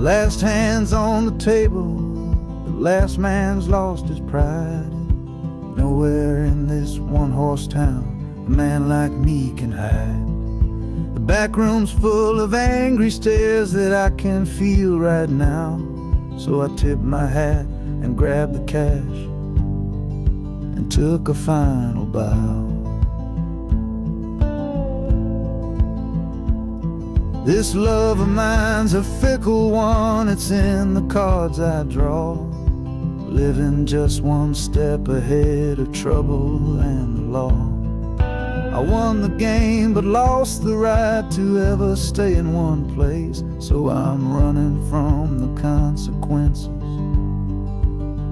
last hand's on the table, the last man's lost his pride. Nowhere in this one-horse town a man like me can hide. The back room's full of angry stares that I can feel right now. So I tipped my hat and grabbed the cash and took a final bow. This love of mine's a fickle one, it's in the cards I draw. Living just one step ahead of trouble and the law. I won the game but lost the right to ever stay in one place. So I'm running from the consequences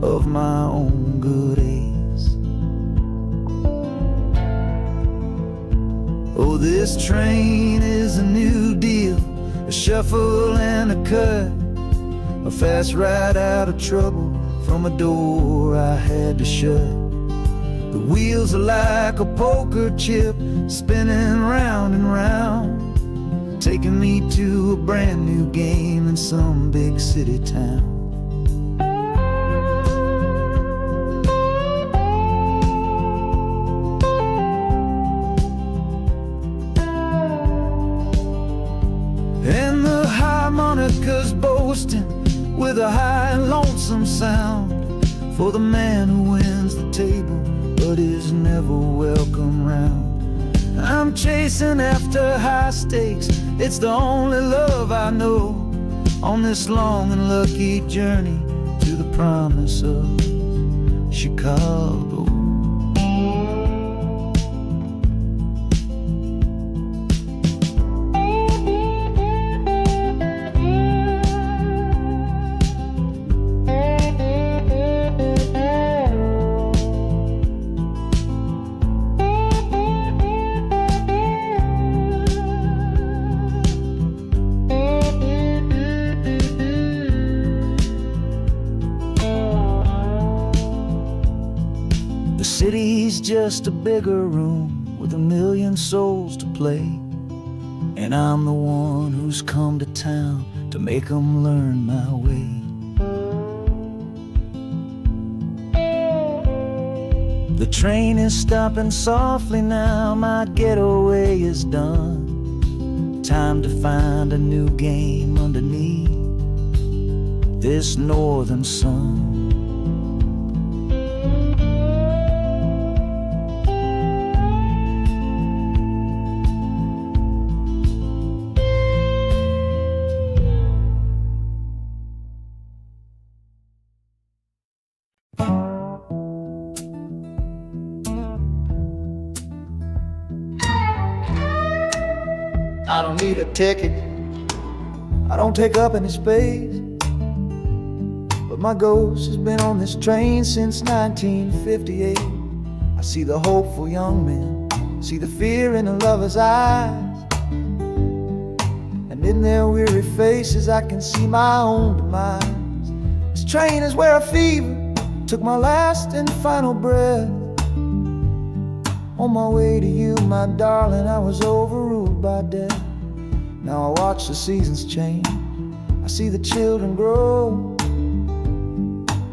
of my own good ace. Oh, this train is a new deal, a shuffle and a cut, a fast ride out of trouble from a door I had to shut. The wheels are like a poker chip, spinning round and round, taking me to a brand new game in some big city town. And the harmonica's boasting with a high and lonesome sound for the man who wins the table but is never welcome round. I'm chasing after high stakes, it's the only love I know on this long and lucky journey to the promise of Chicago. The city's just a bigger room with a million souls to play, and I'm the one who's come to town to make them learn my way. The train is stopping softly now, my getaway is done. Time to find a new game underneath this northern sun. I don't need a ticket, I don't take up any space, but my ghost has been on this train since 1958. I see the hopeful young men, see the fear in the lovers' eyes, and in their weary faces I can see my own demise. This train is where a fever took my last and final breath. On my way to you, my darling, I was overruled by death. Now I watch the seasons change, I see the children grow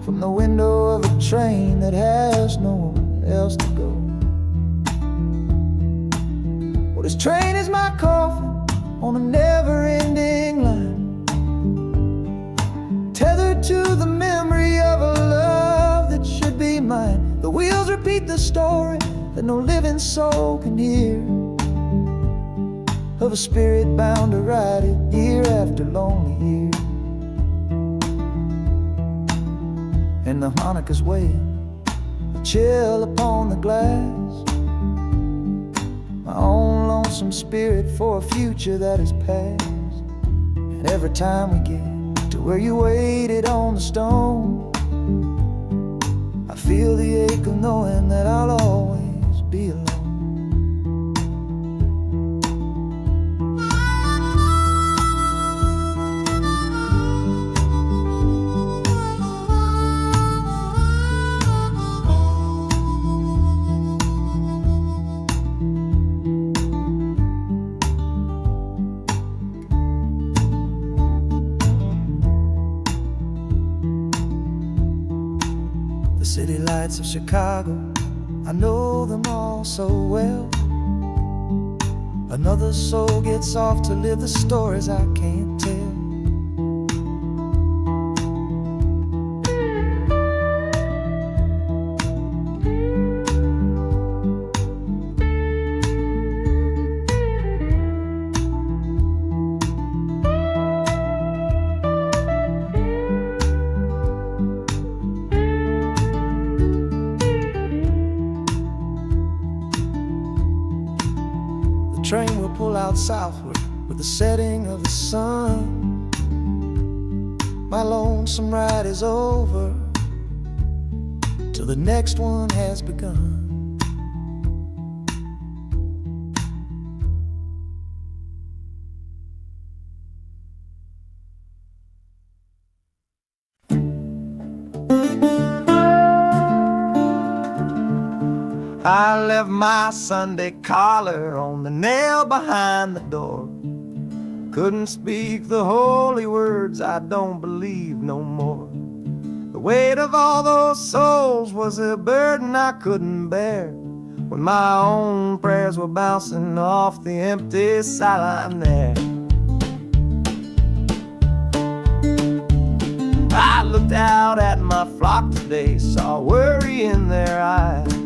from the window of a train that has nowhere else to go. Well, this train is my coffin on a never-ending line, tethered to the memory of a love that should be mine. The wheels repeat the story that no living soul can hear, of a spirit bound to ride it year after lonely year. And the harmonicas wail, a chill upon the glass, my own lonesome spirit for a future that is past. And every time we get to where you waited on the stone, I feel the ache of knowing that I'll always be alone. city lights of Chicago, I know them all so well. Another soul gets off to live the stories I can't tell. The train will pull out southward with the setting of the sun. My lonesome ride is over till the next one has begun. I left my Sunday collar on the nail behind the door. Couldn't speak the holy words, I don't believe no more. The weight of all those souls was a burden I couldn't bear, when my own prayers were bouncing off the empty sideline there. I looked out at my flock today, saw worry in their eyes.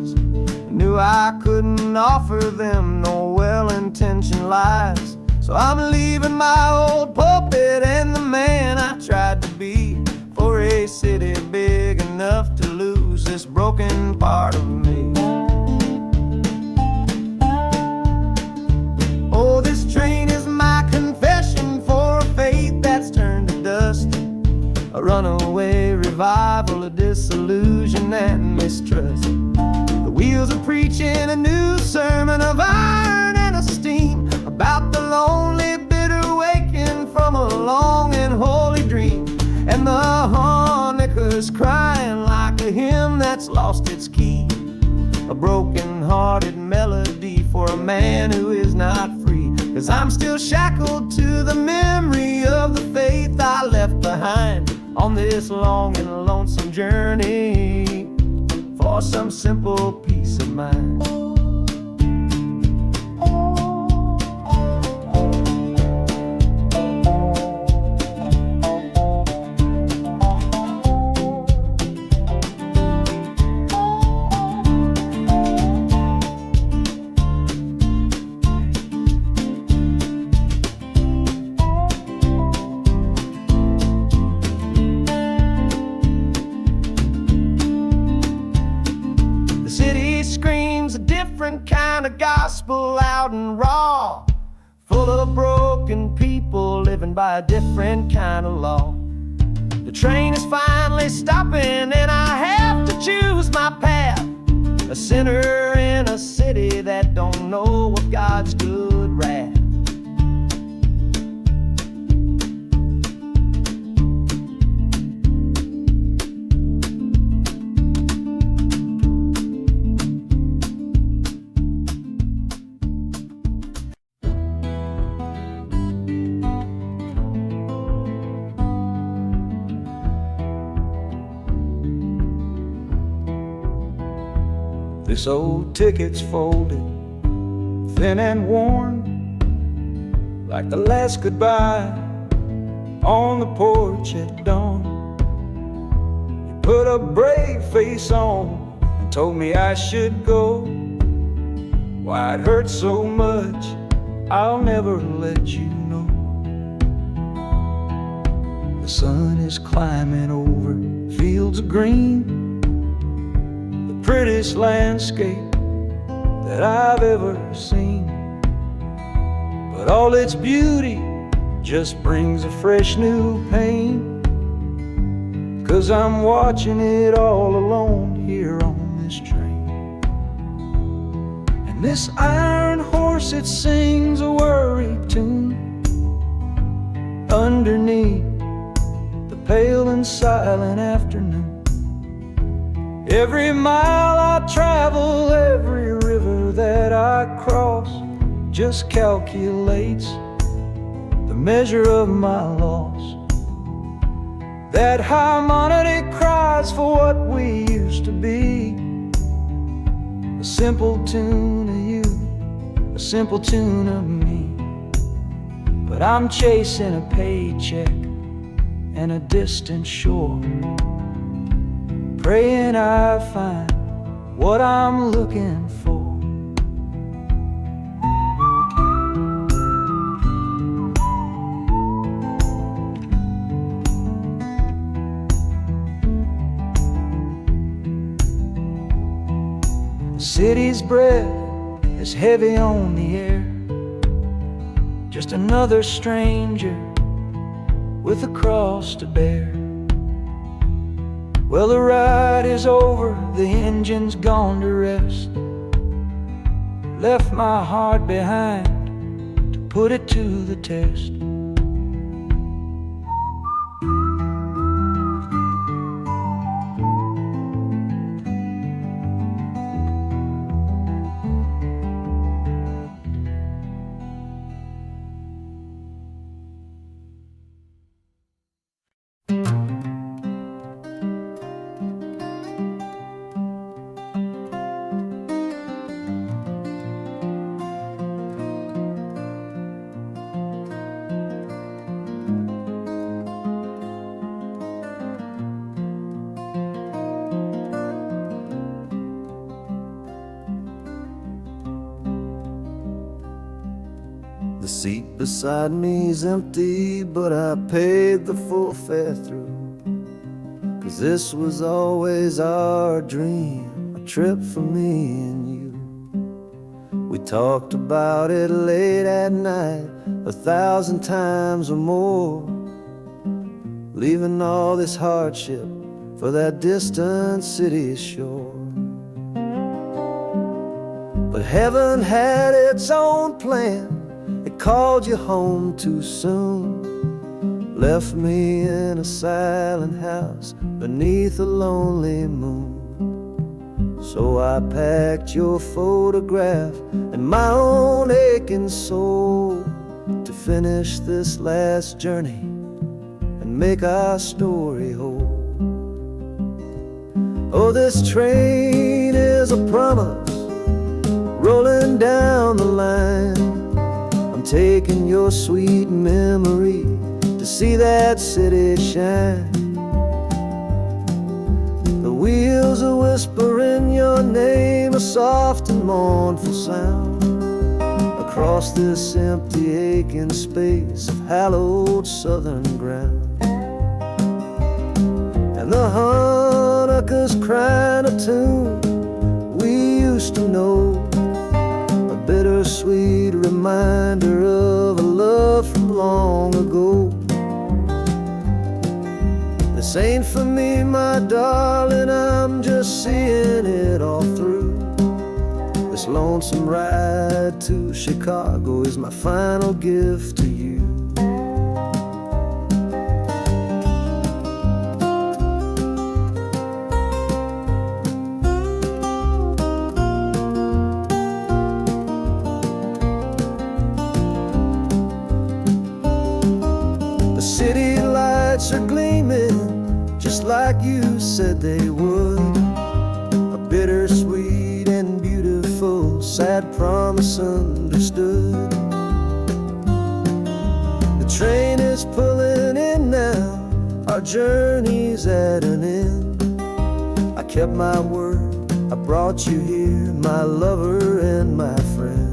Knew I couldn't offer them no well-intentioned lies. So I'm leaving my old pulpit and the man I tried to be, for a city big enough to lose this broken part of me. Oh, this train is my confession for a faith that's turned to dust, a runaway revival of disillusion and mistrust. Wheels are preaching a new sermon of iron and of steam, about the lonely, bitter waking from a long and holy dream. And the harmonicas crying like a hymn that's lost its key, a broken-hearted melody for a man who is not free. 'Cause I'm still shackled to the memory of the faith I left behind on this long and lonesome journey for some simple peace of mind. Different kind of gospel, loud and raw, full of broken people living by a different kind of law. The train is finally stopping and I have to choose my path, a sinner in a city that don't know what God's good wrath. This old ticket's folded, thin and worn, like the last goodbye on the porch at dawn. You put a brave face on and told me I should go. Why it hurts so much, I'll never let you know. The sun is climbing over fields of green, prettiest landscape that I've ever seen. But all its beauty just brings a fresh new pain, 'cause I'm watching it all alone here on this train. And this iron horse, it sings a worry tune underneath the pale and silent afternoon. Every mile I travel, every river that I cross, just calculates the measure of my loss. That harmonic cries for what we used to be. A simple tune of you, a simple tune of me. But I'm chasing a paycheck and a distant shore, praying I find what I'm looking for. The city's breath is heavy on the air, just another stranger with a cross to bear. Well, the ride is over, the engine's gone to rest. Left my heart behind to put it to the test. The seat beside me's empty, but I paid the full fare through. 'Cause this was always our dream, a trip for me and you. We talked about it late at night, 1,000 times or more, leaving all this hardship for that distant city's shore. But heaven had its own plan. It called you home too soon, left me in a silent house beneath a lonely moon. So I packed your photograph and my own aching soul to finish this last journey and make our story whole. Oh, this train is a promise rolling down the line. Taking your sweet memory to see that city shine. The wheels are whispering your name, a soft and mournful sound, across this empty aching space of hallowed southern ground. And the Hanukkah's crying a tune we used to know, a bittersweet reminder of a love from long ago. This ain't for me, my darling, I'm just seeing it all through. This lonesome ride to Chicago is my final gift to you. City lights are gleaming just like you said they would, a bittersweet and beautiful sad promise understood. The train is pulling in now, our journey's at an end. I kept my word, I brought you here, my lover and my friend.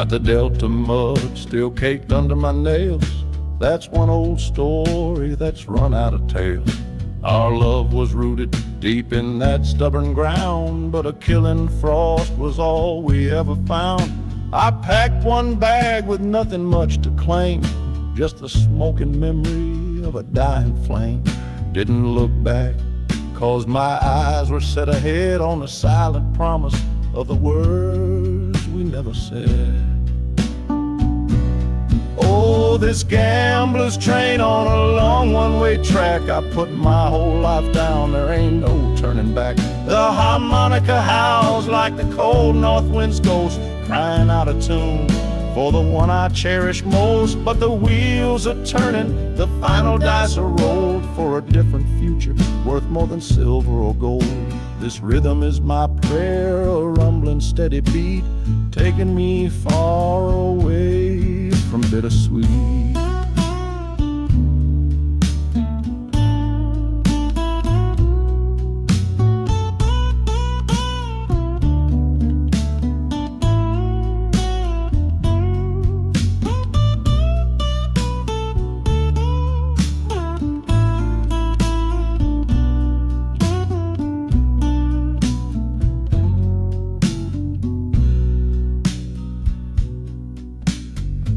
Got the Delta mud still caked under my nails. That's one old story that's run out of tales. Our love was rooted deep in that stubborn ground, but a killing frost was all we ever found. I packed one bag with nothing much to claim, just the smoking memory of a dying flame. Didn't look back, 'cause my eyes were set ahead on the silent promise of the words we never said. Oh, this gambler's train on a long one-way track. I put my whole life down, there ain't no turning back. The harmonica howls like the cold north wind's ghost, crying out a tune for the one I cherish most. But the wheels are turning, the final dice are rolled for a different future, worth more than silver or gold. This rhythm is my prayer, a rumbling steady beat, taking me far away from bittersweet.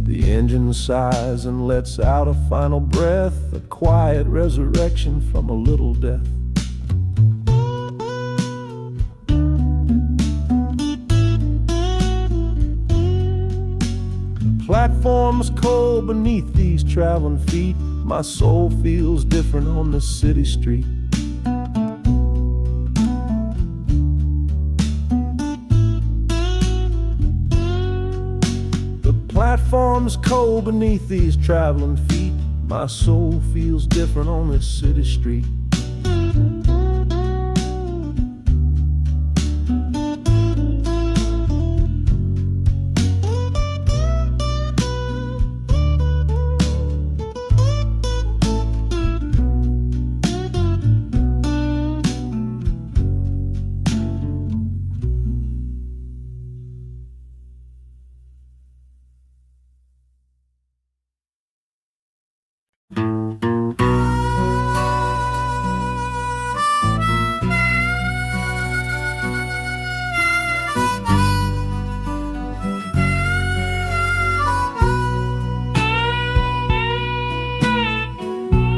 The engine sighs and lets out a final breath, a quiet resurrection from a little death. The platform's cold beneath these traveling feet. My soul feels different on this city street. Platform's cold beneath these traveling feet. My soul feels different on this city street.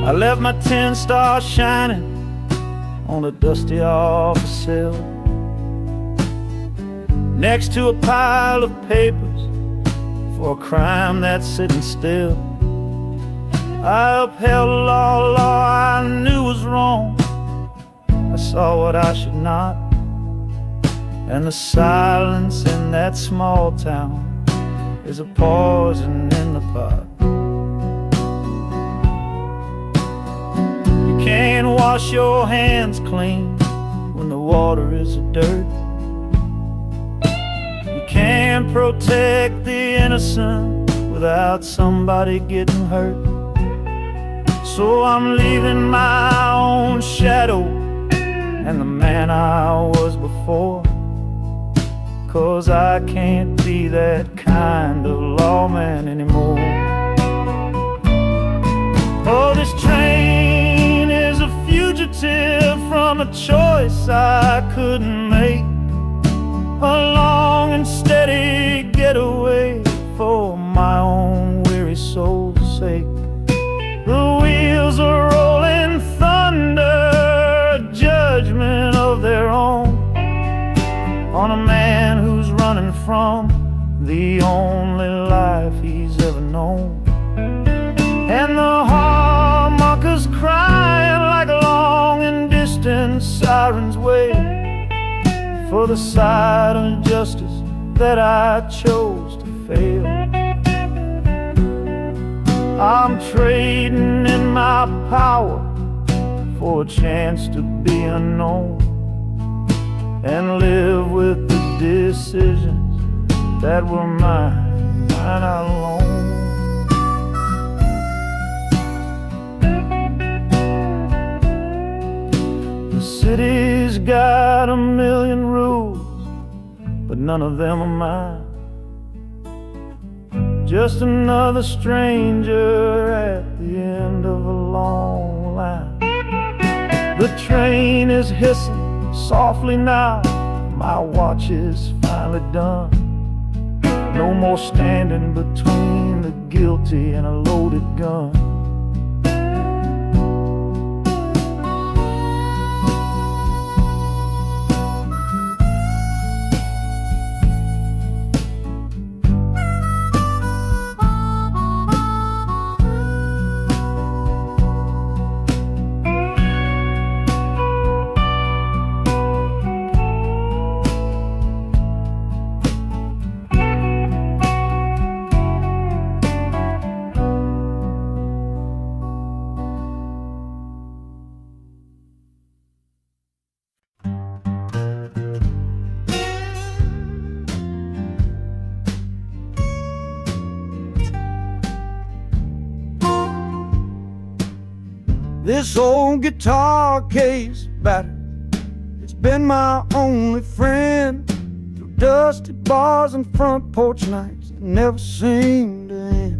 I left my 10 stars shining on a dusty office cell, next to a pile of papers for a crime that's sitting still. I upheld a law I knew was wrong. I saw what I should not, and the silence in that small town is a poison in the pot. You can't wash your hands clean when the water is of dirt. You can't protect the innocent without somebody getting hurt. So I'm leaving my own shadow and the man I was before, 'cause I can't be that kind of lawman anymore. Oh, this train is a fugitive from a choice I couldn't make, a long and steady getaway for my own weary soul's sake. The wheels are rolling thunder, a judgment of their own, on a man who's running from the only life he's ever known. And the harmonika's crying like long and distant sirens wait for the side of justice that I chose to fail. I'm trading in my power for a chance to be unknown and live with the decisions that were mine alone. The city's got a million rules, but none of them are mine. just another stranger at the end of a long line. The train is hissing softly now, my watch is finally done. No more standing between the guilty and a loaded gun. This old guitar case battered, it's been my only friend through dusty bars and front porch nights that never seem to end.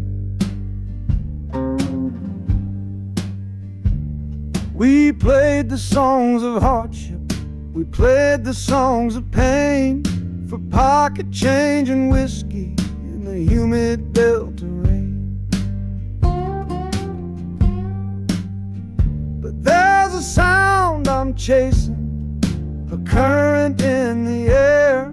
We played the songs of hardship, we played the songs of pain, for pocket change and whiskey in the humid Delta rain. There's a sound I'm chasing, a current in the air,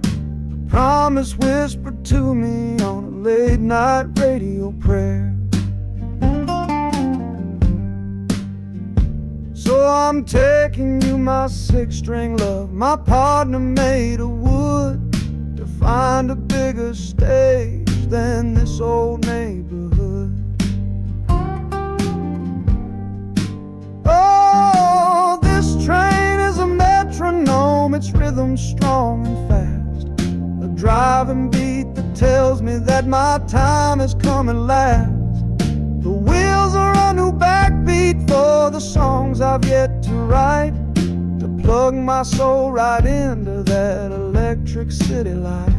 a promise whispered to me on a late night radio prayer. So I'm taking you, my six-string love, my partner made of wood, to find a bigger stage than this old neighborhood. Train is a metronome, its rhythm strong and fast, a driving beat that tells me that my time has come at last. The wheels are a new backbeat for the songs I've yet to write, to plug my soul right into that electric city light.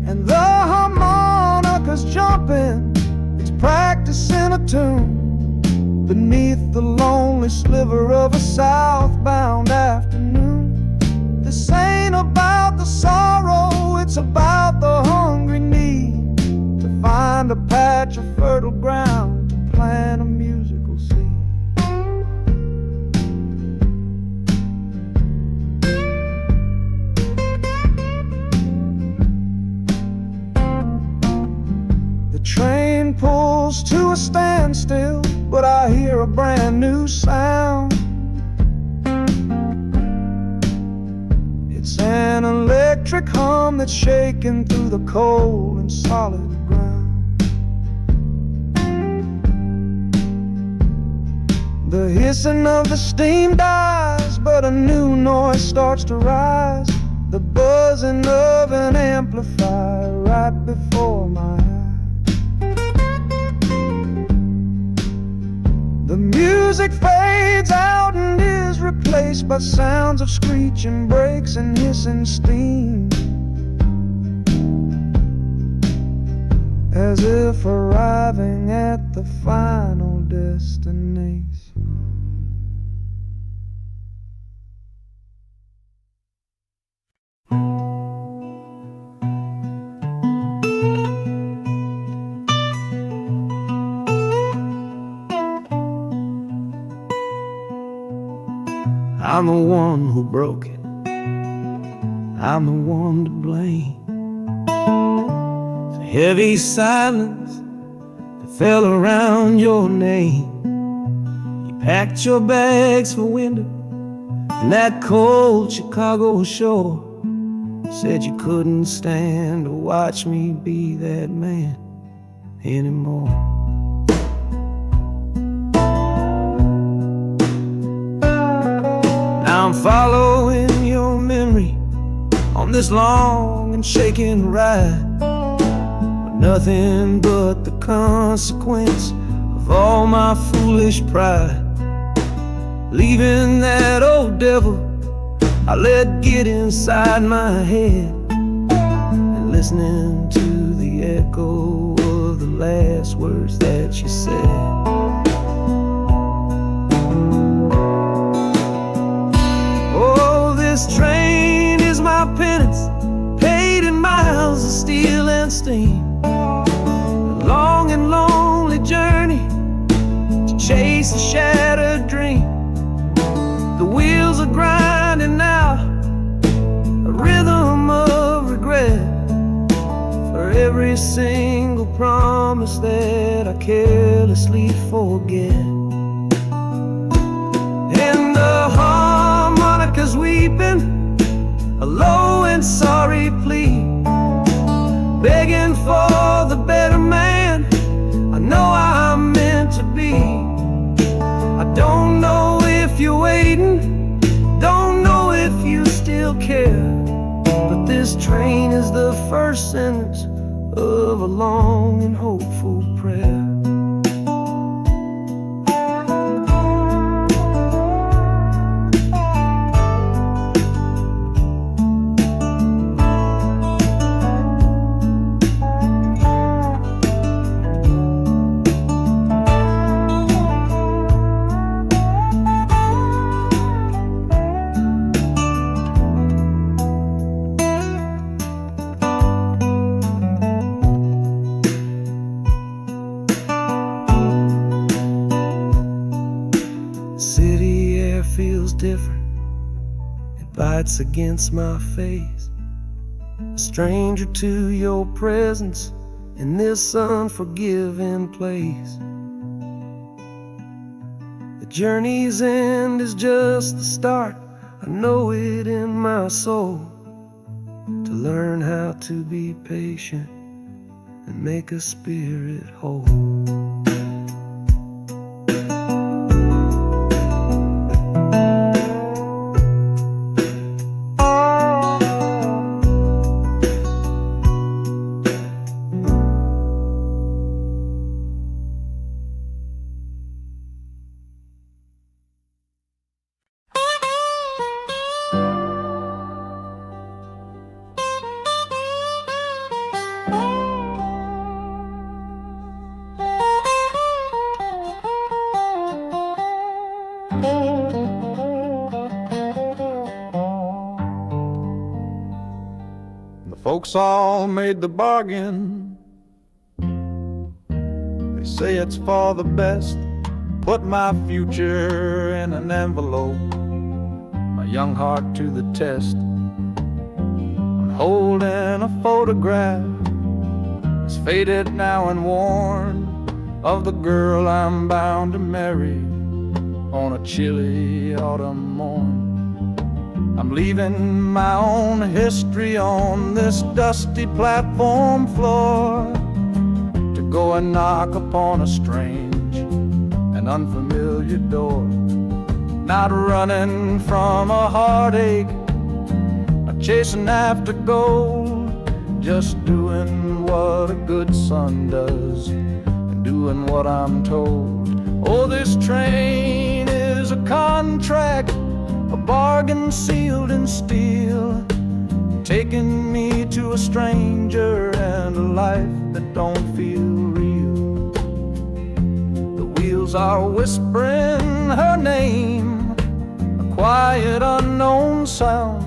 And the harmonica's jumping, it's practicing a tune beneath the lonely sliver of a southbound afternoon. This ain't about the sorrow, it's about the hungry need to find a patch of fertile ground to plant a musical seed. The train pulls to a standstill, but I hear a brand new sound. It's an electric hum that's shaking through the cold and solid ground. The hissing of the steam dies, but a new noise starts to rise, the buzzing of an amplifier right before my eyes. The music fades out and is replaced by sounds of screeching brakes and hissing steam, as if arriving at the final destination. I'm the one who broke it, I'm the one to blame. The heavy silence that fell around your name. You packed your bags for winter in that cold Chicago shore. Said you couldn't stand to watch me be that man anymore. Now I'm following your memory on this long and shaking ride, with nothing but the consequence of all my foolish pride. Leaving that old devil I let get inside my head, listening to the echo of the last words that she said. Oh, this train is my penance, paid in miles of steel and steam. A long and lonely journey to chase a shattered dream. The wheels are grinding out a rhythm of regret for every single promise that I carelessly forget. And the harmonica's weeping a low and sorry plea, begging for the better man I know I'm meant to be. I don't know if you're waiting, don't know if you still care, but this train is the first sentence of a long and hopeful prayer. City air feels different, it bites against my face. A stranger to your presence in this unforgiving place. The journey's end is just the start, I know it in my soul. To learn how to be patient and make a spirit whole. The folks all made the bargain. They say it's for the best. Put my future in an envelope, my young heart to the test. I'm holding a photograph, it's faded now and worn, of the girl I'm bound to marry on a chilly autumn morn. I'm leaving my own history on this dusty platform floor to go and knock upon a strange and unfamiliar door. Not running from a heartache, not chasing after gold, just doing what a good son does and doing what I'm told. Oh, this train is a contract, a bargain sealed in steel, taking me to a stranger and a life that don't feel real. The wheels are whispering her name, a quiet unknown sound,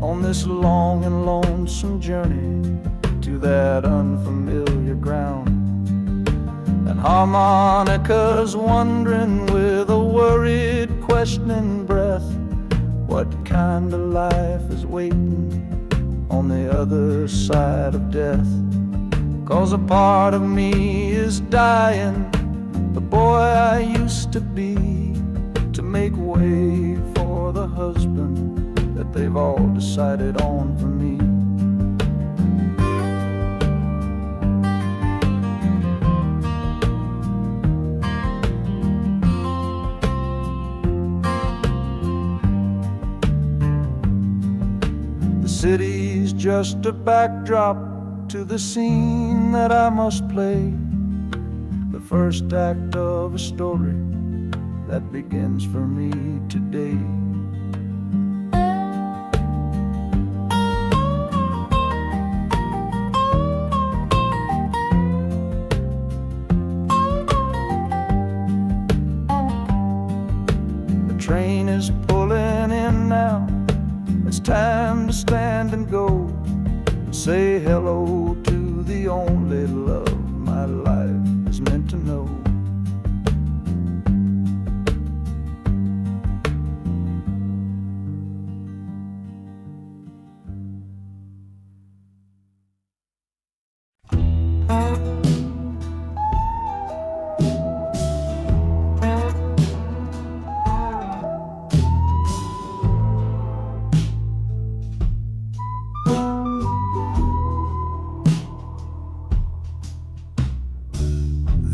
on this long and lonesome journey to that unfamiliar ground. And harmonica's wondering with a worried, questioning breath, what kind of life is waiting on the other side of death? 'Cause a part of me is dying, the boy I used to be, to make way for the husband that they've all decided on for me. The city's just a backdrop to the scene that I must play, the first act of a story that begins for me today. train is pulling in now. It's time to stand and go. Say hello to the only love my life is meant to know.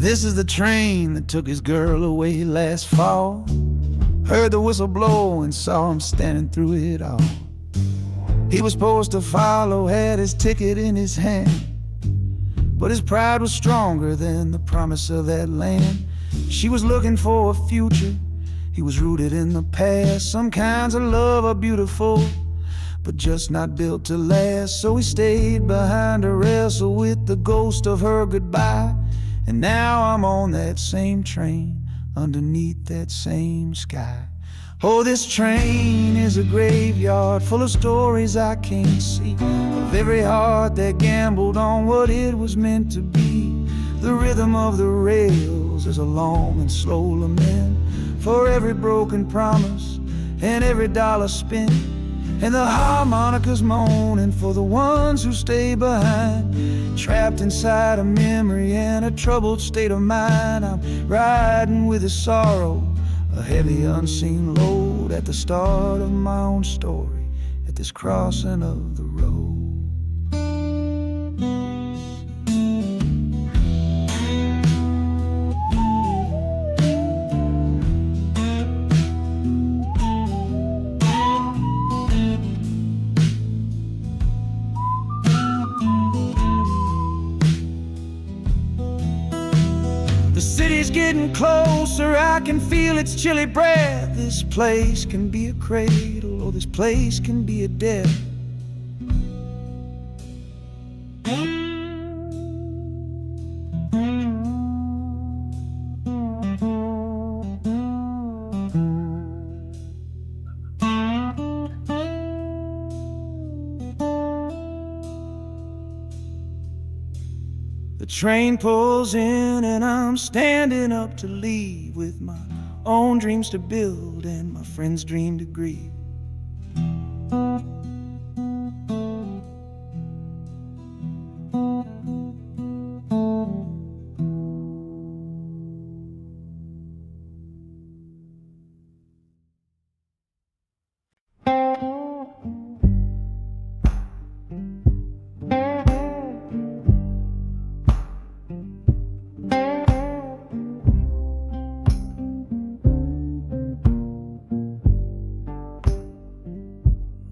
This is the train that took his girl away last fall. Heard the whistle blow and saw him standing through it all. He was supposed to follow, had his ticket in his hand, but his pride was stronger than the promise of that land. She was looking for a future, he was rooted in the past. Some kinds of love are beautiful, but just not built to last. So he stayed behind to wrestle with the ghost of her goodbye. And now I'm on that same train, underneath that same sky. Oh, this train is a graveyard full of stories I can't see, of every heart that gambled on what it was meant to be. The rhythm of the rails is a long and slow lament for every broken promise and every dollar spent, and the harmonicas moaning for the ones who stay behind, trapped inside a memory and a troubled state of mind. I'm riding with a sorrow, a heavy unseen load, at the start of my own story, at this crossing of the road. The city's getting closer, I can feel its chilly breath. This place can be a cradle, or this place can be a death. The train pulls in and I'm standing up to leave, with my own dreams to build and my friend's dream to grieve.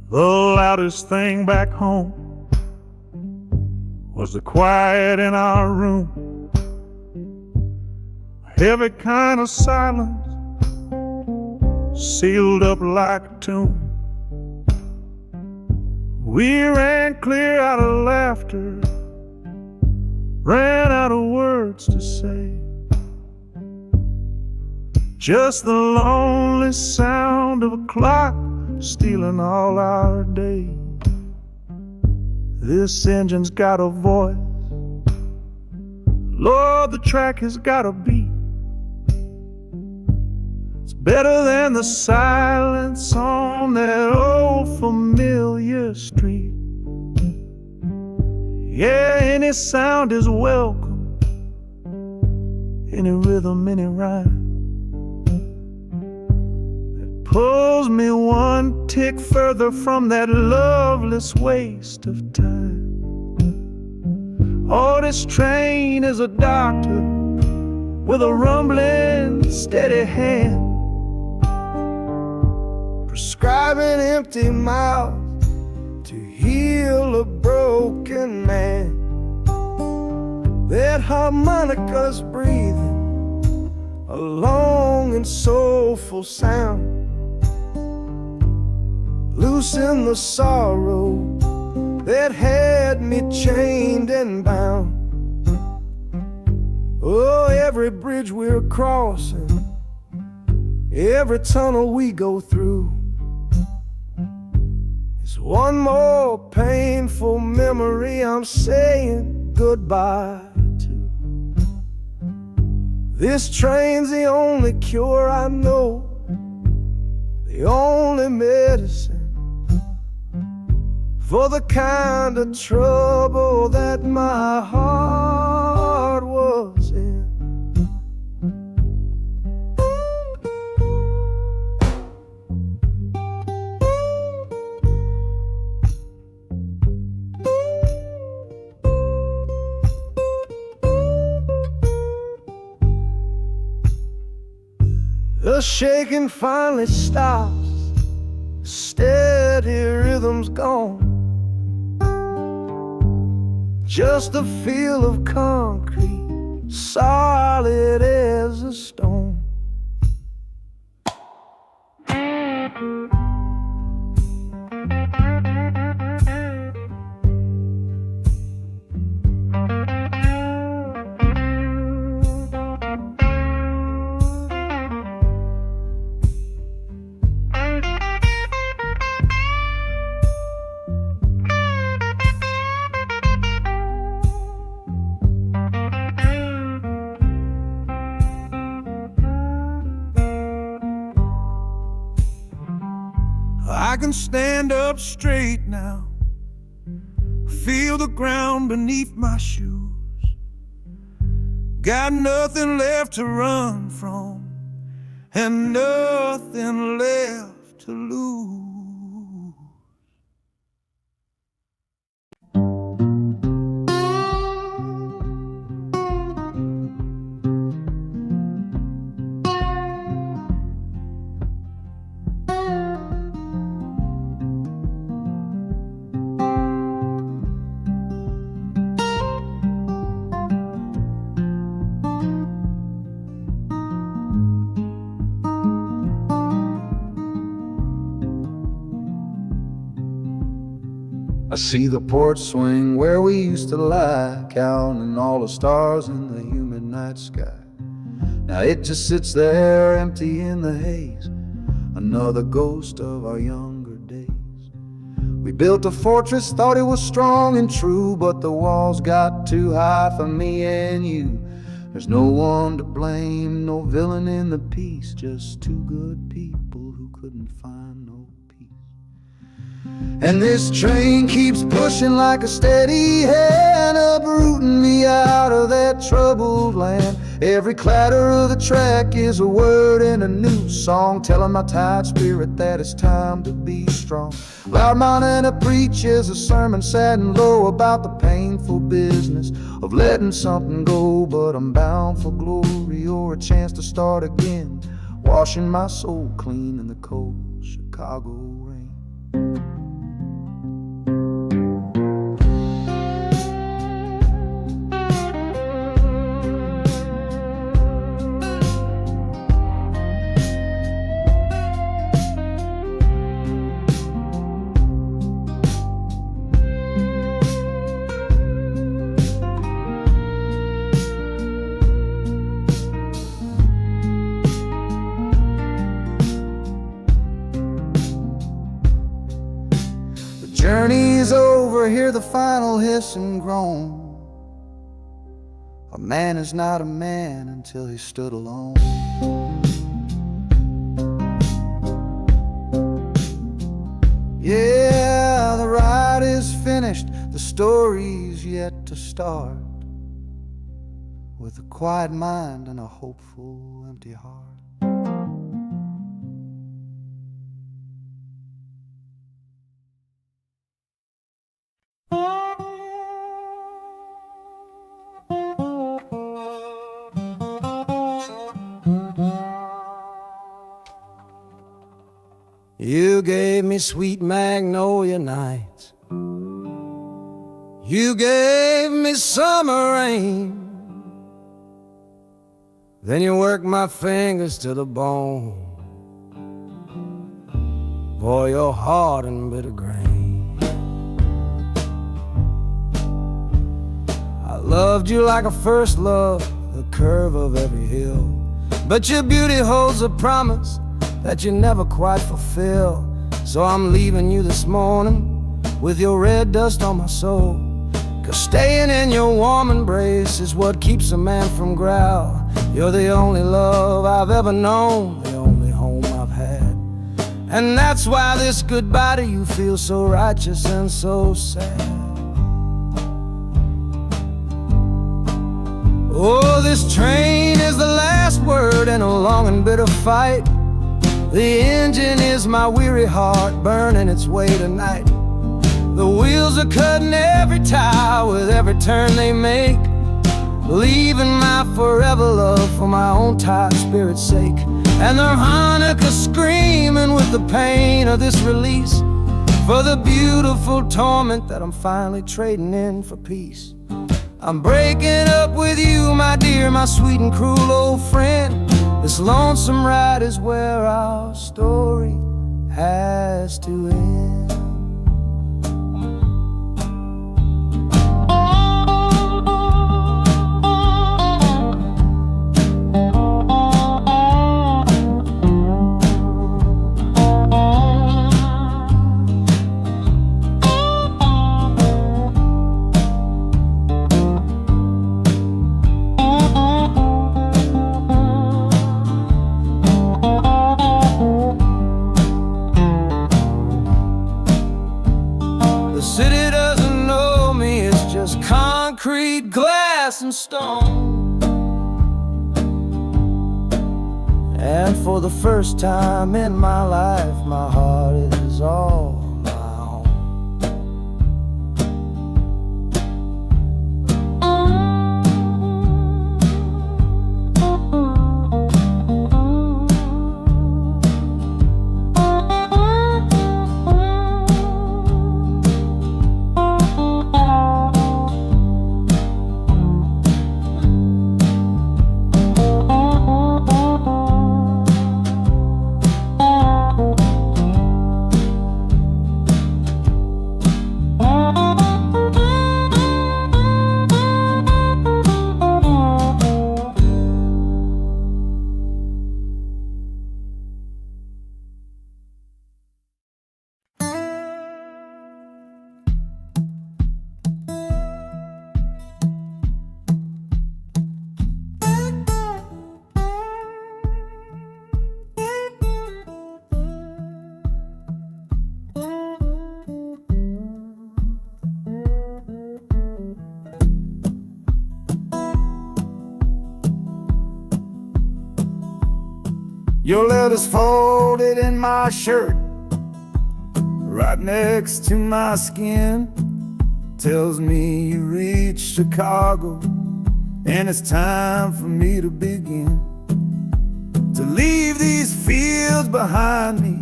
The loudest thing back home was the quiet in our room, a heavy kind of silence, sealed up like a tomb. We ran clear out of laughter, ran out of words to say, just the lonely sound of a clock stealing all our day. This engine's got a voice, Lord, the track has got a beat. It's better than the silence on that old familiar street. Yeah, any sound is welcome, any rhythm, any rhyme, pulls me one tick further from that loveless waste of time. Oh, this train is a doctor with a rumbling, steady hand, prescribing empty mouths to heal a broken man. That harmonica's breathing a long and soulful sound, loosen the sorrow that had me chained and bound. Oh, every bridge we're crossing, Every tunnel we go through is one more painful memory I'm saying goodbye to. This train's the only cure I know, the only medicine for the kind of trouble that my heart was in. The shaking finally stops, the steady rhythm's gone. Just a feel of concrete, solid as a stone. I can stand up straight now, feel the ground beneath my shoes. Got nothing left to run from and nothing left to lose. I see the porch swing where we used to lie, counting all the stars in the humid night sky. Now it just sits there empty in the haze, another ghost of our younger days. We built a fortress, thought it was strong and true, but the walls got too high for me and you. There's no one to blame, no villain in the piece, just two good people who couldn't find no peace. And this train keeps pushing like a steady hand, uprooting me out of that troubled land. Every clatter of the track is a word in a new song, telling my tired spirit that it's time to be strong. Loud Montana preaches a sermon sad and low about the painful business of letting something go, but I'm bound for glory or a chance to start again, washing my soul clean in the cold Chicago rain. Journey's over, hear the final hiss and groan. A man is not a man until he stood alone. Yeah, the ride is finished, the story's yet to start, with a quiet mind and a hopeful empty heart. You gave me sweet magnolia nights, you gave me summer rain, then you worked my fingers to the bone. Boy, you're hard and bitter grain. I loved you like a first love, the curve of every hill, but your beauty holds a promise that you never quite fulfill. So I'm leaving you this morning with your red dust on my soul. 'Cause staying in your warm embrace is what keeps a man from growl. You're the only love I've ever known, the only home I've had. And that's why this goodbye to you feels so righteous and so sad. Oh, this train is the last word in a long and bitter fight. The engine is my weary heart burning its way tonight. The wheels are cutting every tire with every turn they make, leaving my forever love for my own tired spirit's sake. And the harmonica screaming with the pain of this release, for the beautiful torment that I'm finally trading in for peace. I'm breaking up with you, my dear, my sweet and cruel old friend. This lonesome ride is where our story has to end. Concrete, glass, and stone. And for the first time in my life, my heart is all my own. Your letter's folded in my shirt, right next to my skin. Tells me you reached Chicago, and it's time for me to begin. To leave these fields behind me,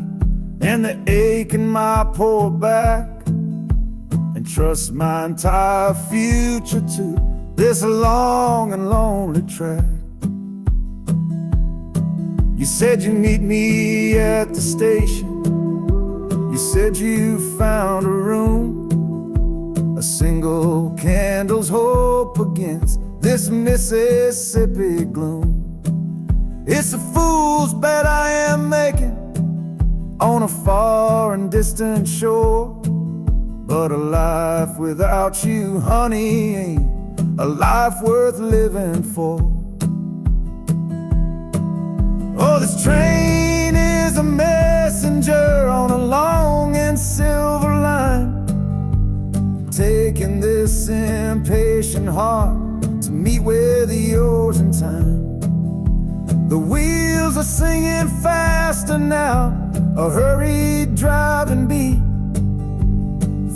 and the ache in my poor back, and trust my entire future to this long and lonely track. You said you'd meet me at the station. You said you found a room, a single candle's hope against this Mississippi gloom. It's a fool's bet I am making on a far and distant shore, but a life without you, honey, ain't a life worth living for. Oh, this train is a messenger on a long and silver line, taking this impatient heart to meet with yours in time. The wheels are singing faster now, a hurried driving beat,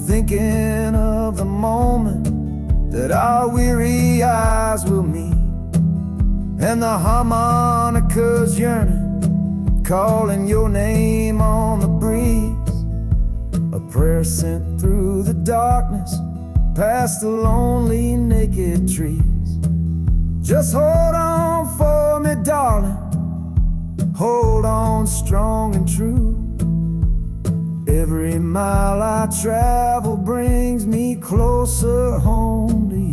thinking of the moment that our weary eyes will meet. And the harmonica's yearning, calling your name on the breeze, a prayer sent through the darkness, past the lonely naked trees. Just hold on for me, darling, hold on strong and true. Every mile I travel brings me closer home to you.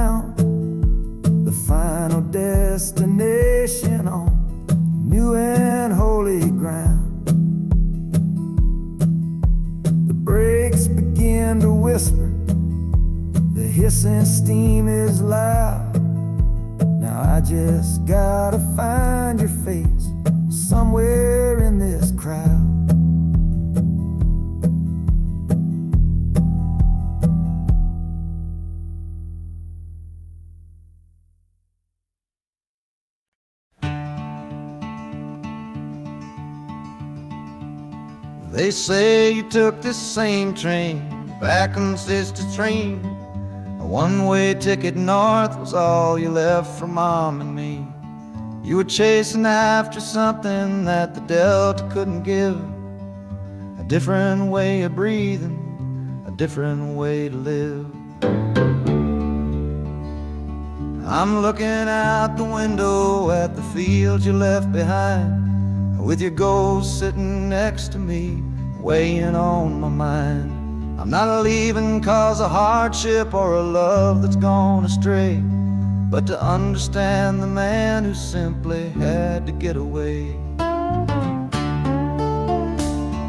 found the final destination on new and holy ground. The brakes begin to whisper, the hissing steam is loud. Now I just gotta find your face somewhere in this crowd. They say you took this same train back on Sister Train. A one-way ticket north was all you left for Mom and me. You were chasing after something that the Delta couldn't give. A different way of breathing, a different way to live. I'm looking out the window at the fields you left behind, with your ghost sitting next to me, weighing on my mind. I'm not leaving cause of hardship or a love that's gone astray, but to understand the man who simply had to get away.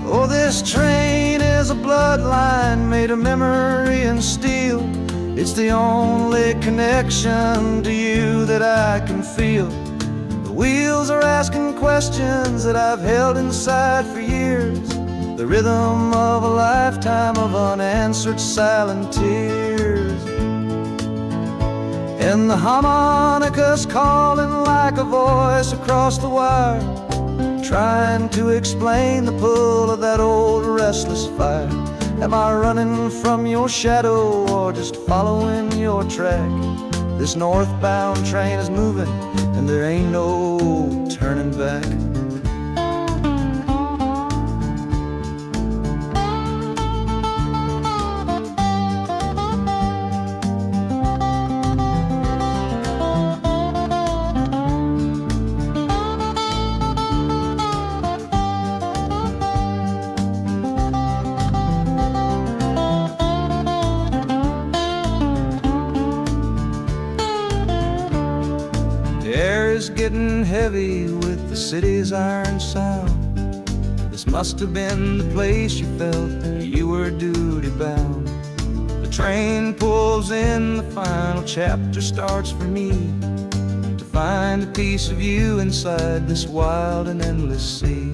Oh, this train is a bloodline made of memory and steel. It's the only connection to you that I can feel. The wheels are asking questions that I've held inside for years, the rhythm of a lifetime of unanswered silent tears. And the harmonica's calling like a voice across the wire, trying to explain the pull of that old restless fire. Am I running from your shadow or just following your track? This northbound train is moving and there ain't no turning back. Getting heavy with the city's iron sound. This must have been the place you felt you were duty bound. The train pulls in, the final chapter starts for me, to find a piece of you inside this wild and endless sea.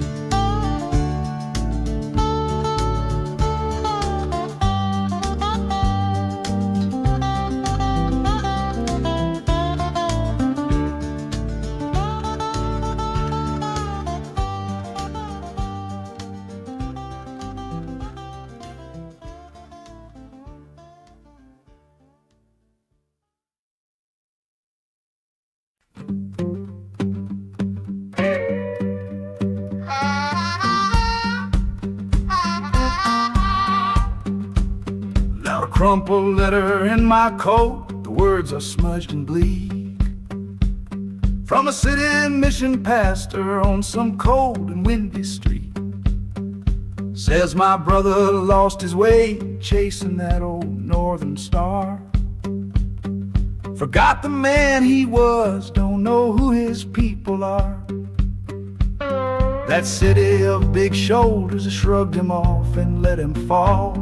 Crumpled letter in my coat, the words are smudged and bleak, from a city mission pastor on some cold and windy street. Says my brother lost his way chasing that old northern star, forgot the man he was, don't know who his people are. That city of big shoulders has shrugged him off and let him fall.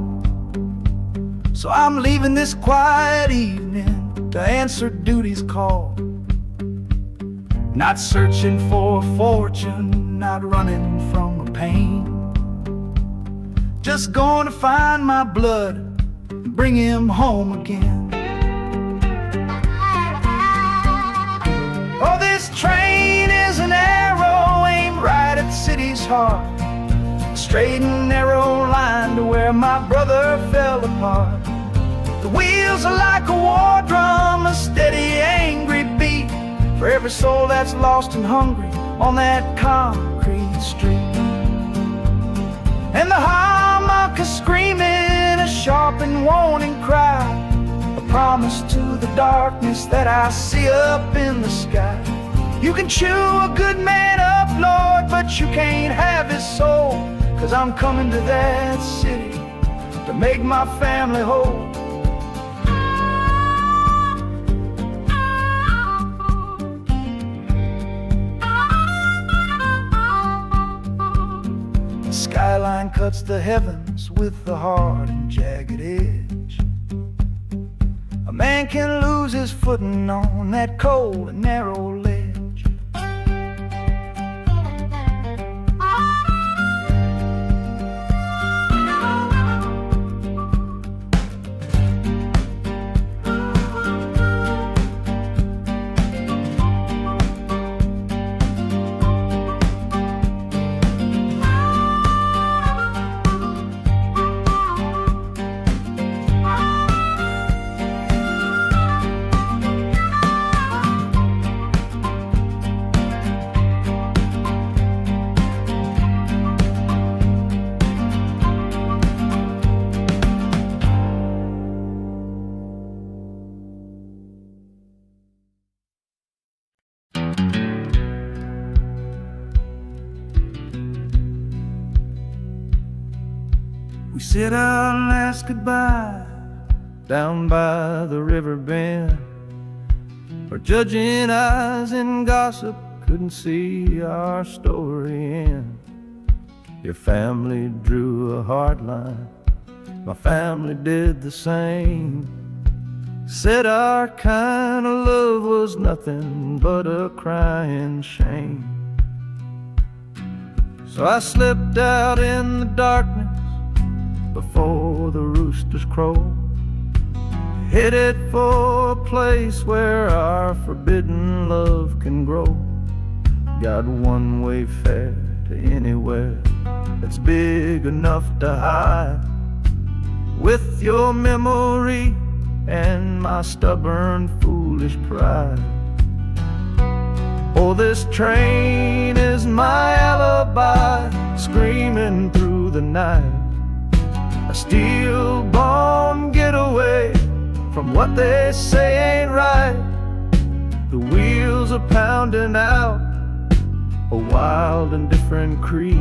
So I'm leaving this quiet evening to answer duty's call. Not searching for a fortune, not running from a pain, just going to find my blood and bring him home again. Oh, this train is an arrow aimed right at the city's heart, a straight and narrow line to where my brother fell apart. The wheels are like a war drum, a steady, angry beat for every soul that's lost and hungry on that concrete street. And the harmonica screaming a sharp and warning cry, a promise to the darkness that I see up in the sky. You can chew a good man up, Lord, but you can't have his soul, 'cause I'm coming to that city to make my family whole. line cuts the heavens with the hard and jagged edge. A man can lose his footing on that cold and narrow ledge. We said our last goodbye down by the river bend, where judging eyes and gossip couldn't see our story end. Your family drew a hard line, my family did the same. Said our kind of love was nothing but a crying shame. So I slipped out in the darkness before the roosters crow, headed for a place where our forbidden love can grow. Got one way fare to anywhere that's big enough to hide, with your memory and my stubborn foolish pride. Oh, this train is my alibi, screaming through the night, a steel-born getaway from what they say ain't right. The wheels are pounding out a wild and different creed,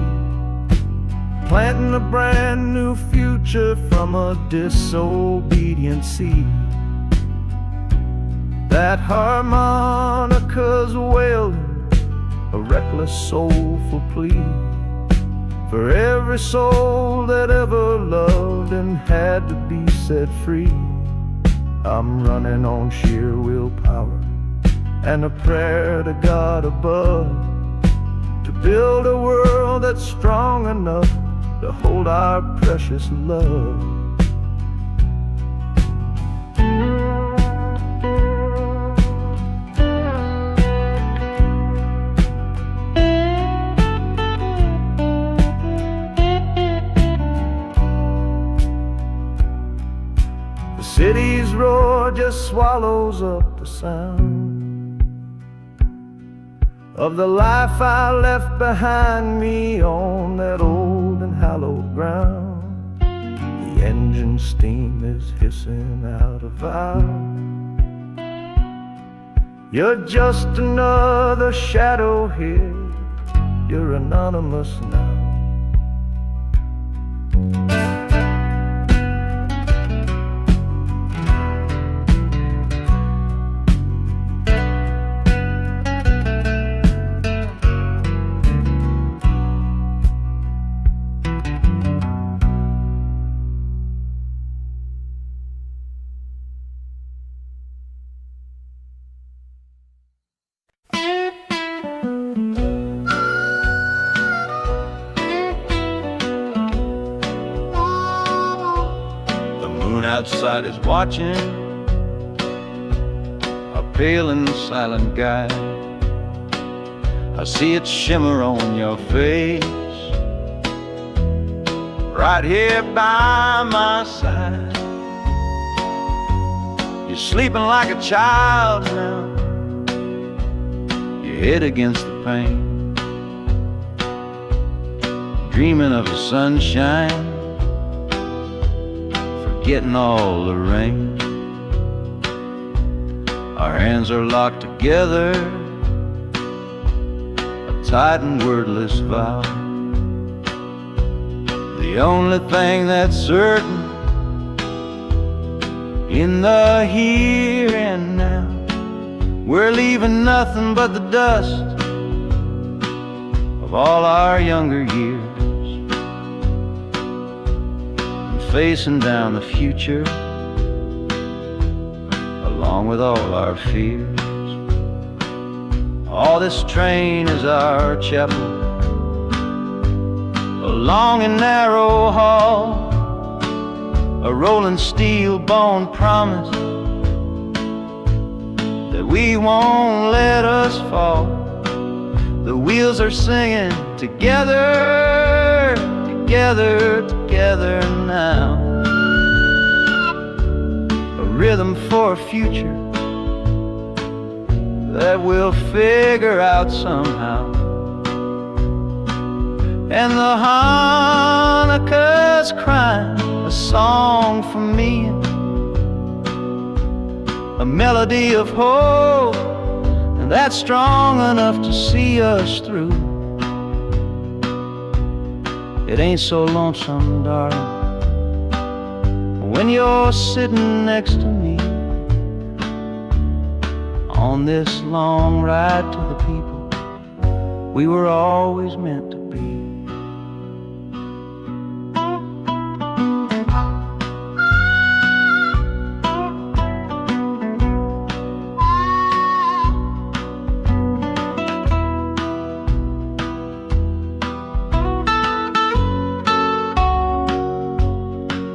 planting a brand new future from a disobedient seed. That harmonica's wailing a reckless soulful plea for every soul that ever loved and had to be set free. I'm running on sheer willpower and a prayer to God above, to build a world that's strong enough to hold our precious love. The city's roar just swallows up the sound of the life I left behind me on that old and hallowed ground. The engine steam is hissing out a valve. You're just another shadow here, you're anonymous now. Outside is watching, a pale and silent guy. I see it shimmer on your face, right here by my side. You're sleeping like a child now, your head against the pane, dreaming of the sunshine, getting all the rain. Our hands are locked together, a tight and wordless vow. The only thing that's certain in the here and now, we're leaving nothing but the dust of all our younger years. facing down the future, along with all our fears. Oh, this train is our chapel, a long and narrow hall, a rolling steel bone promise that we won't let us fall. The wheels are singing together, together, together now. A rhythm for a future that we'll figure out somehow. And the Hanukkah's crying a song for me, a melody of hope, and that's strong enough to see us through. It ain't so lonesome, darling, when you're sitting next to me on this long ride to the people we were always meant to be.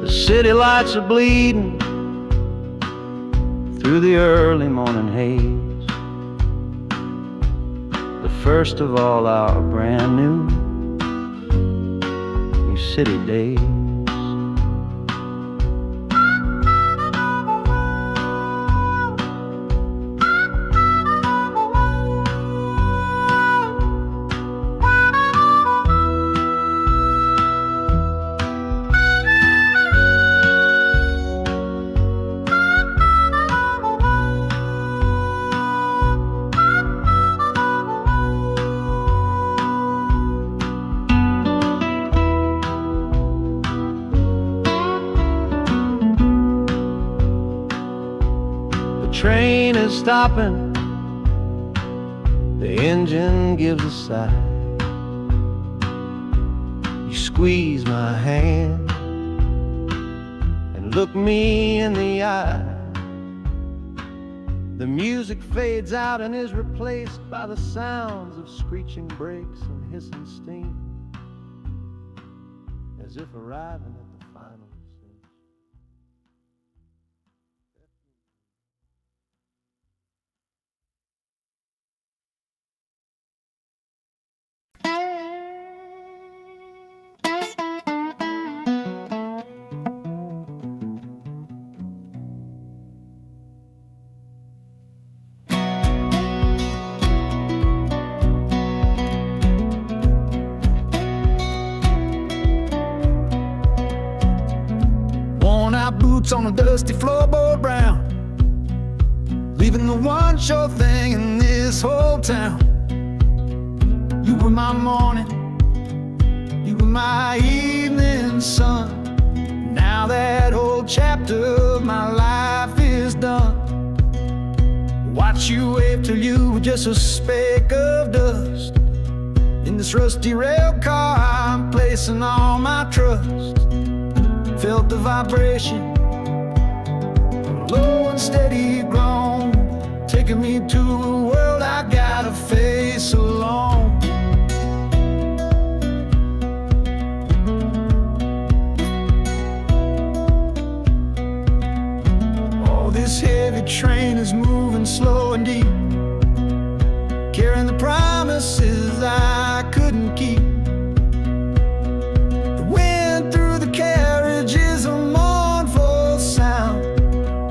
City lights are bleeding through the early morning haze, the first of all our brand new city days. Train is stopping, the engine gives a sigh. You squeeze my hand and look me in the eye. The music fades out and is replaced by the sounds of screeching brakes and hissing steam, as if arriving at the final. Boots on a dusty floorboard brown, leaving the one sure thing in this whole town. You were my morning, you were my evening sun. Now that whole chapter of my life is done. Watch you wave till you were just a speck of dust. In this rusty rail car I'm placing all my trust. Felt the vibration, low and steady groan, taking me to a world I gotta face alone. Oh, this heavy train is moving slow and deep, carrying the promises I couldn't keep. The wind through the carriage is a mournful sound,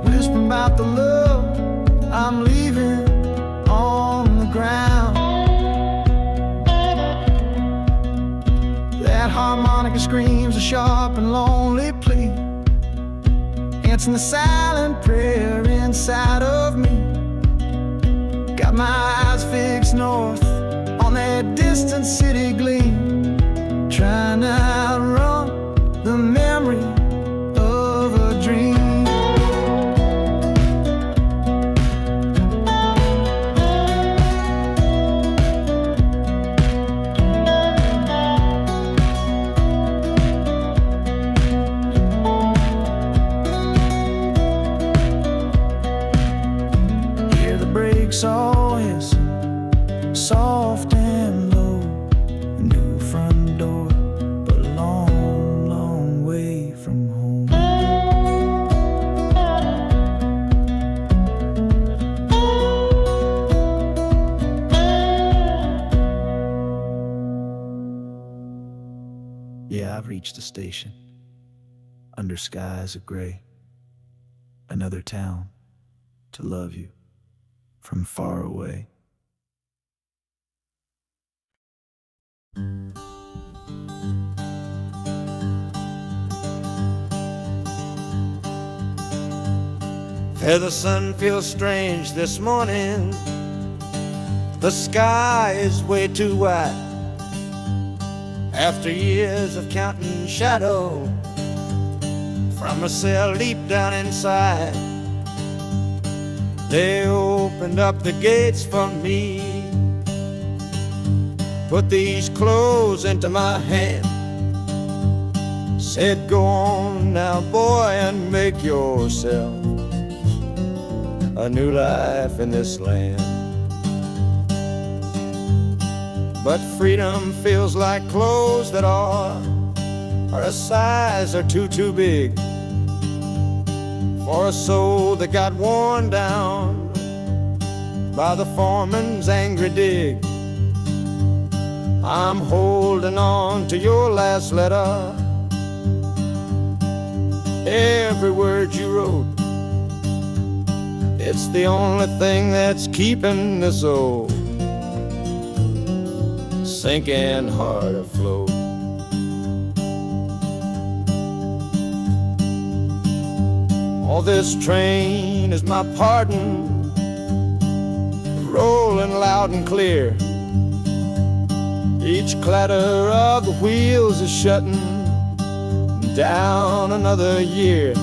whispering about the love I'm leaving on the ground. That harmonica screams a sharp and lonely plea, answering the silent prayer inside of me. Got my eyes fixed north on that distant city gleam, trying to outrun the memory of a dream. brakes all hissing, soft and low. A new front door, but a long, long way from home. Yeah, I've reached the station, under skies of gray. Another town to love you from far away. The sun feels strange this morning. The sky is way too wide. After years of counting shadow from a cell deep down inside, they opened up the gates for me, put these clothes into my hand, said, go on now, boy, and make yourself a new life in this land. But freedom feels like clothes that are a size or two big for a soul that got worn down by the foreman's angry dig. I'm holding on to your last letter, every word you wrote. It's the only thing that's keeping this old sinking heart afloat. Oh, this train is my pardon, rolling loud and clear. Each clatter of the wheels is shutting down another year.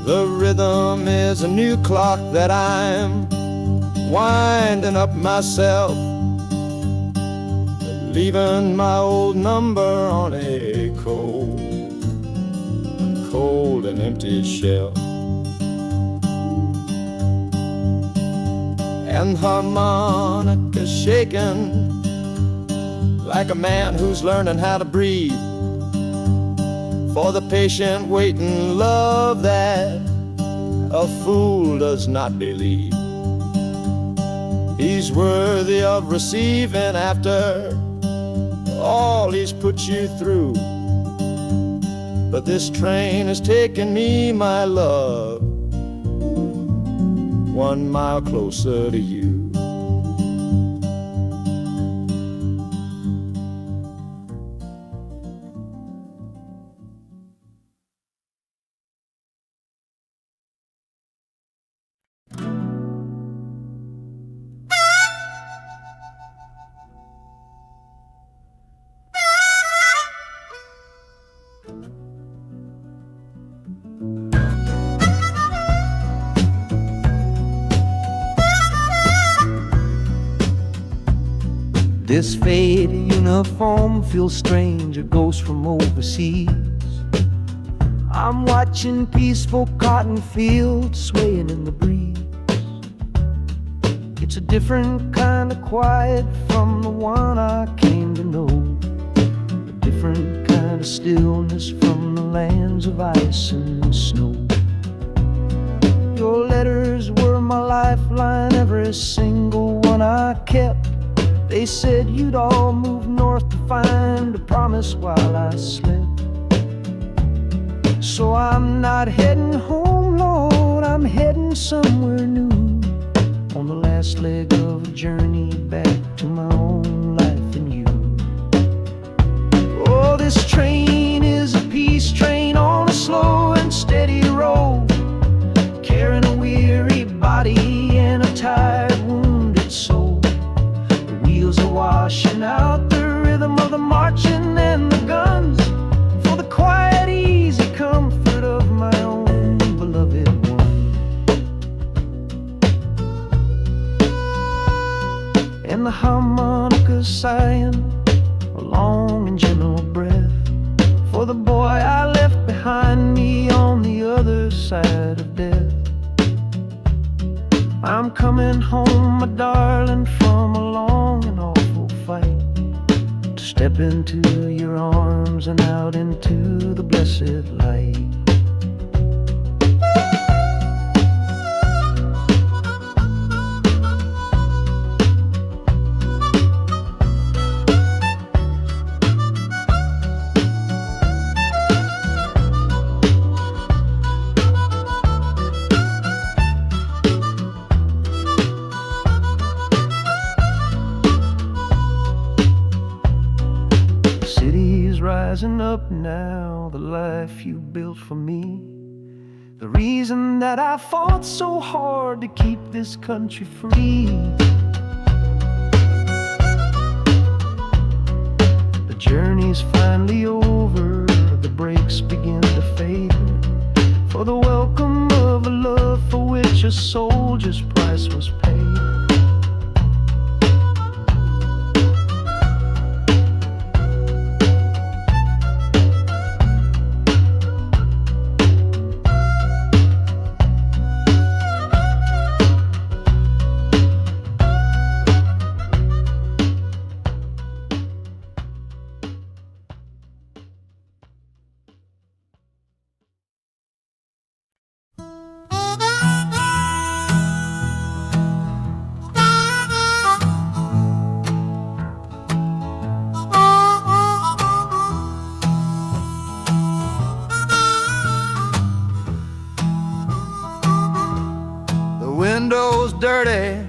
The rhythm is a new clock that I'm winding up myself, leaving my old number on a cold and empty shelf. And harmonica shaking like a man who's learning how to breathe, for the patient waiting love that a fool does not believe. He's worthy of receiving after all he's put you through. But this train has taken me, my love, 1 mile closer to you. This faded uniform feels strange, a ghost from overseas. I'm watching peaceful cotton fields swaying in the breeze. It's a different kind of quiet from the one I came to know, a different kind of stillness from the lands of ice and snow. Your letters were my lifeline, every single one I kept. They said you'd all move north to find a promise while I slept. So I'm not heading home, Lord, I'm heading somewhere new, on the last leg of a journey back to my own life and you. Oh, this train is a peace train on a slow and steady road, carrying a weary body and a tired, wounded soul. Are washing out the rhythm of the marching and the guns, for the quiet, easy comfort of my own beloved one. And the harmonica sighing a long and gentle breath for the boy I left behind me on the other side of death. I'm coming home, my darling, from a long and awful fight, to step into your arms and out into the blessed light. Rising up now, the life you built for me, the reason that I fought so hard to keep this country free. The journey's finally over, the brakes begin to fade, for the welcome of a love for which a soldier's price was paid. Windows dirty,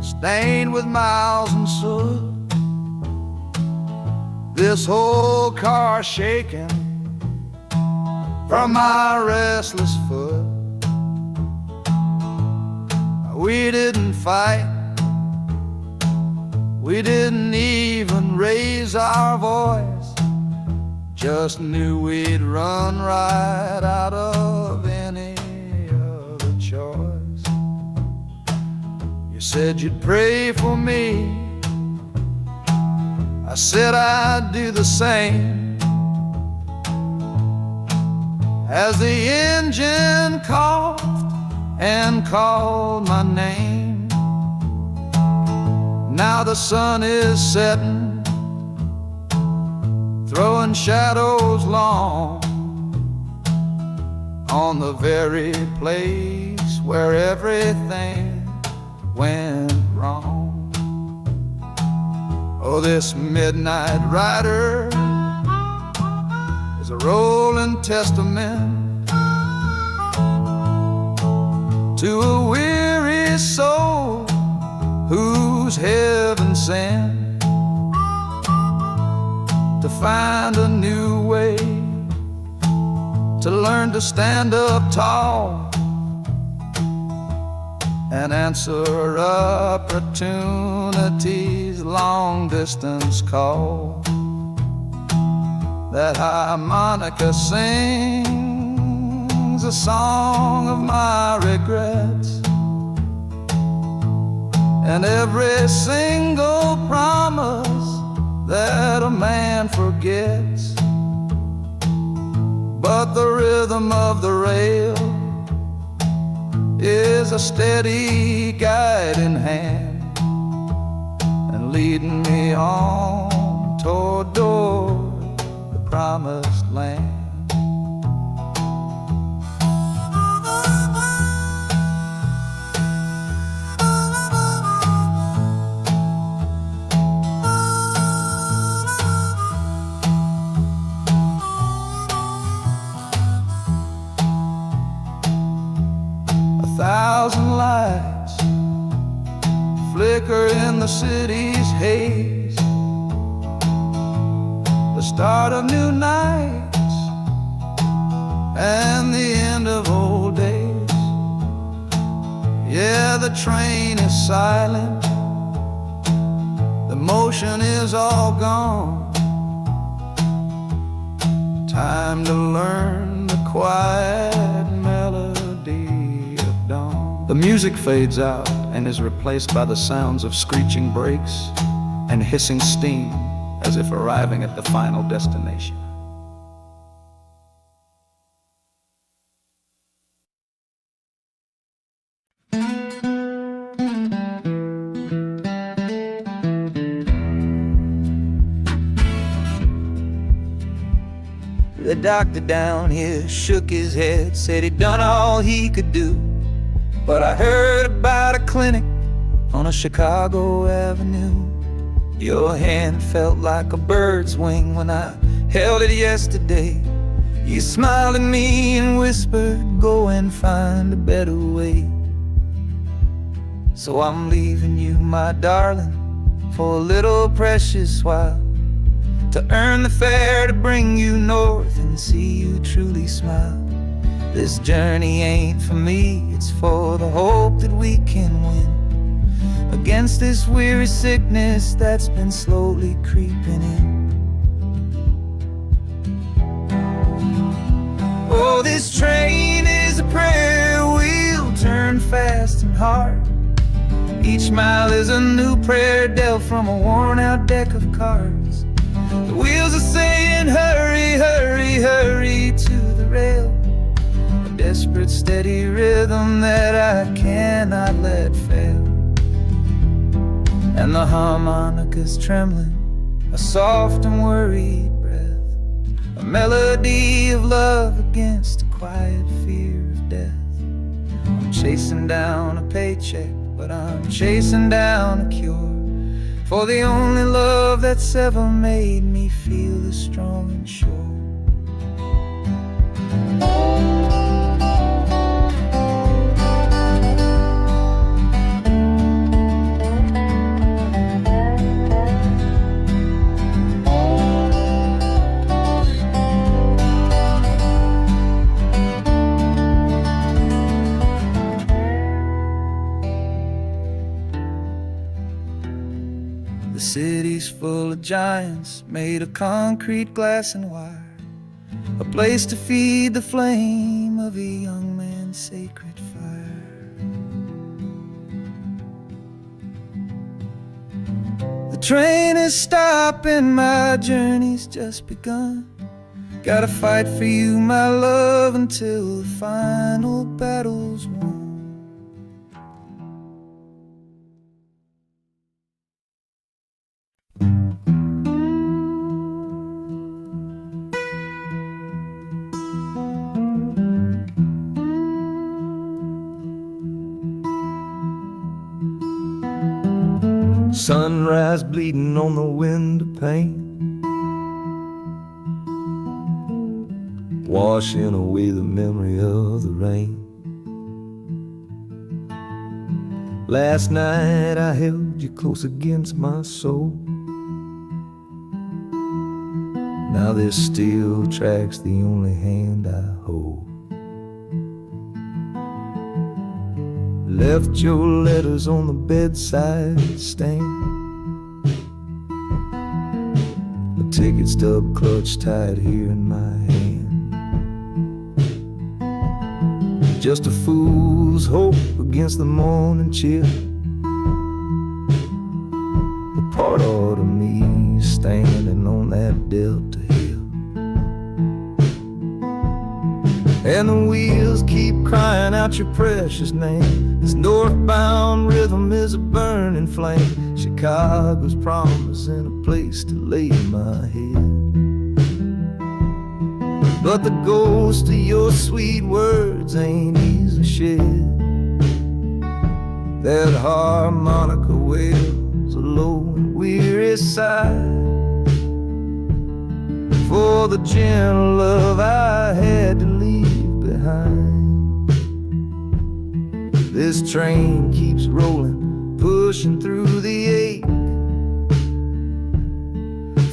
stained with miles and soot. This whole car shaking from my restless foot. We didn't fight, we didn't even raise our voice, just knew we'd run right out of any choice. You said you'd pray for me, I said I'd do the same. As the engine coughed and called my name, now the sun is setting, throwing shadows long on the very place where everything went wrong. Oh, this midnight rider is a rolling testament to a weary soul whose heaven sent to find a new way, to learn to stand up tall and answer opportunity's long-distance call. That harmonica sings a song of my regrets, and every single promise that a man forgets. But the rhythm of the rail is a steady guiding hand, and leading me on toward the promised land. Thousand lights flicker in the city's haze, the start of new nights and the end of old days. Yeah, the train is silent, the motion is all gone. Time to learn the quiet melody of dawn. The music fades out and is replaced by the sounds of screeching brakes and hissing steam, as if arriving at the final destination. The doctor down here shook his head, said he'd done all he could do. But I heard about a clinic on a Chicago avenue. Your hand felt like a bird's wing when I held it yesterday. You smiled at me and whispered, go and find a better way. So I'm leaving you, my darling, for a little precious while, to earn the fare to bring you north and see you truly smile. This journey ain't for me, it's for the hope that we can win against this weary sickness that's been slowly creeping in. Oh, this train is a prayer wheel, turn fast and hard. Each mile is a new prayer dealt from a worn-out deck of cards. The wheels are saying, hurry, hurry, hurry to the rail. A desperate, steady rhythm that I cannot let fail. And the harmonica's trembling, a soft and worried breath, a melody of love against a quiet fear of death. I'm chasing down a paycheck, but I'm chasing down a cure for the only love that's ever made me feel this strong and sure. The city's full of giants made of concrete, glass, and wire, a place to feed the flame of a young man's sacred fire. The train is stopping, my journey's just begun. Gotta fight for you, my love, until the final battle's won. Sunrise bleeding on the window pane, washing away the memory of the rain. Last night I held you close against my soul. Now there's steel tracks, the only hand I hold. Left your letters on the bedside stand, a ticket stub clutched tight here in my hand. Just a fool's hope against the morning chill, the part of me standing on that Delta hill. And the wheels keep crying out your precious name. This northbound rhythm is a burning flame. Chicago's promising a place to lay my head. But the ghost of your sweet words ain't easily shed. That harmonica wails a low and weary sigh for the gentle love I had to leave behind. This train keeps rolling, pushing through the ache,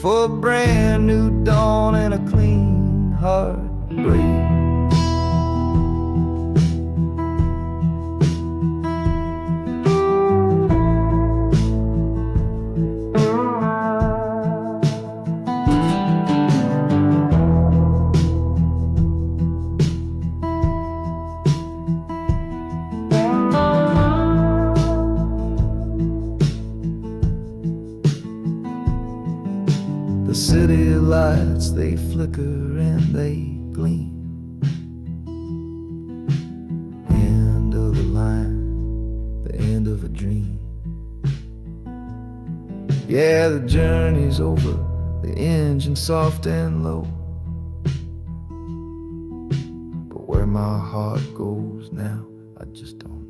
for a brand new dawn and a clean heartbreak. The city lights, they flicker and they gleam. End of the line, the end of a dream. Yeah, the journey's over, the engine soft and low. Where my heart goes now, I just don't know.